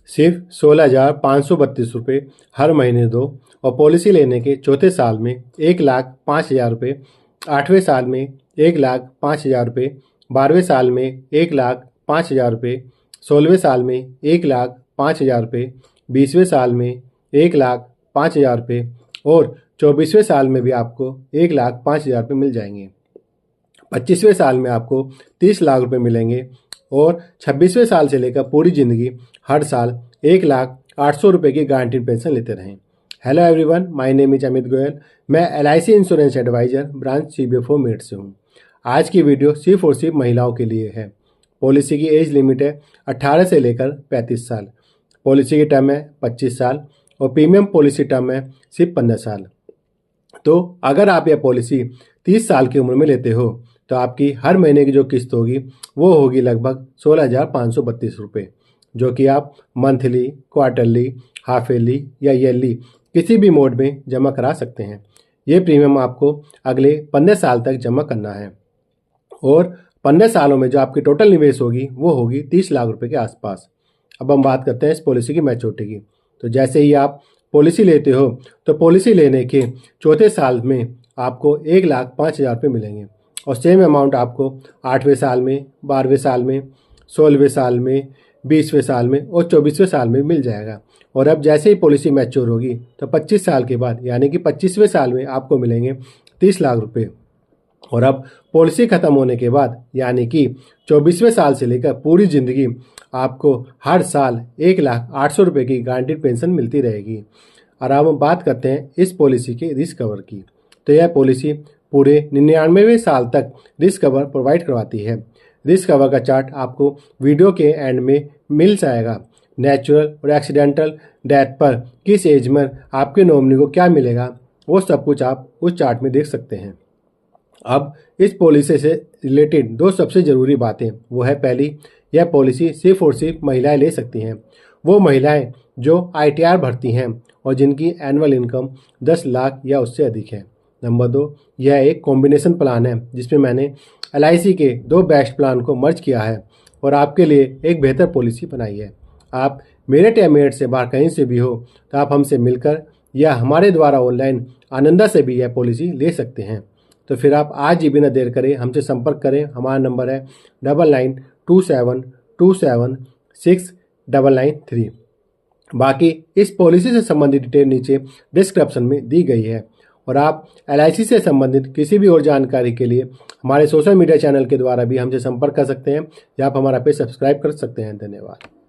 सिर्फ 16,532 हर महीने दो और पॉलिसी लेने के चौथे साल में 1,05,000 रुपये, 8वें साल में 1,05,000 रुपये, 12वें साल में 1,05,000 रुपये, 16वें साल में 1,05,000 रुपये, 20वें साल में 1,05,000 रुपये और 24वें साल में भी आपको 1,05,000 रुपये मिल जाएंगे। 25वें साल में आपको 30 लाख रुपए मिलेंगे और 26वें साल से लेकर पूरी ज़िंदगी हर साल 1,08,000 रुपये की गारंटीड पेंशन लेते रहें। Hello everyone, my name is Amit Goyal. मैं LIC insurance advisor branch CBFO Meerut से हूँ। आज की वीडियो सिर्फ और सिर्फ महिलाओं के लिए है। पॉलिसी की एज लिमिट है 18 से लेकर 35 साल। पॉलिसी की टर्म है 25 साल और प्रीमियम पॉलिसी टर्म है सिर्फ 15 साल। तो अगर आप यह पॉलिसी 30 साल की उम्र में लेते हो तो आपकी हर महीने की जो किस्त होगी वो होगी लगभग 16,532 रुपये, जो कि आप मंथली, क्वार्टरली, हाफ ईयरली या ईयरली किसी भी मोड में जमा करा सकते हैं। ये प्रीमियम आपको अगले 15 साल तक जमा करना है और 15 सालों में जो आपकी टोटल निवेश होगी वो होगी 30 लाख रुपए के आसपास। अब हम बात करते हैं इस पॉलिसी की मैच्योरिटी की। तो जैसे ही आप पॉलिसी लेते हो तो पॉलिसी लेने के चौथे साल में आपको 1,05,000 रुपये मिलेंगे और सेम अमाउंट आपको 8वें साल में, 12वें साल में, 16वें साल में, 20वें साल में और 24वें साल में मिल जाएगा। और अब जैसे ही पॉलिसी मैच्योर होगी तो 25 साल के बाद यानी कि 25वें साल में आपको मिलेंगे 30 लाख रुपये। और अब पॉलिसी ख़त्म होने के बाद यानी कि 24वें साल से लेकर पूरी ज़िंदगी आपको हर साल 1,08,000 रुपये की गारंटीड पेंशन मिलती रहेगी। और अब हम बात करते हैं इस पॉलिसी के रिस्क कवर की। तो यह पॉलिसी पूरे 99वें साल तक रिस्क कवर प्रोवाइड करवाती है। रिस्क कवर का चार्ट आपको वीडियो के एंड में मिल जाएगा। नेचुरल और एक्सीडेंटल डेथ पर किस एज में आपके नॉमिनी को क्या मिलेगा वो सब कुछ आप उस चार्ट में देख सकते हैं। अब इस पॉलिसी से रिलेटेड दो सबसे ज़रूरी बातें वो है, पहली, यह पॉलिसी सिर्फ और सिर्फ महिलाएं ले सकती हैं। वो महिलाएं जो ITR भरती हैं और जिनकी एनुअल इनकम 10 लाख या उससे अधिक है। नंबर 2, यह एक कॉम्बिनेशन प्लान है जिसमें मैंने LIC के दो बेस्ट प्लान को मर्ज किया है और आपके लिए एक बेहतर पॉलिसी बनाई है। आप मेरठ या मेरठ से बाहर कहीं से भी हो तो आप हमसे मिलकर या हमारे द्वारा ऑनलाइन आनंदा से भी यह पॉलिसी ले सकते हैं। तो फिर आप आज ही बिना देर करें हमसे संपर्क करें। हमारा नंबर है 9927276993। बाकी इस पॉलिसी से संबंधित डिटेल नीचे डिस्क्रिप्शन में दी गई है और आप LIC से संबंधित किसी भी और जानकारी के लिए हमारे सोशल मीडिया चैनल के द्वारा भी हमसे संपर्क कर सकते हैं या आप हमारा पेज सब्सक्राइब कर सकते हैं। धन्यवाद।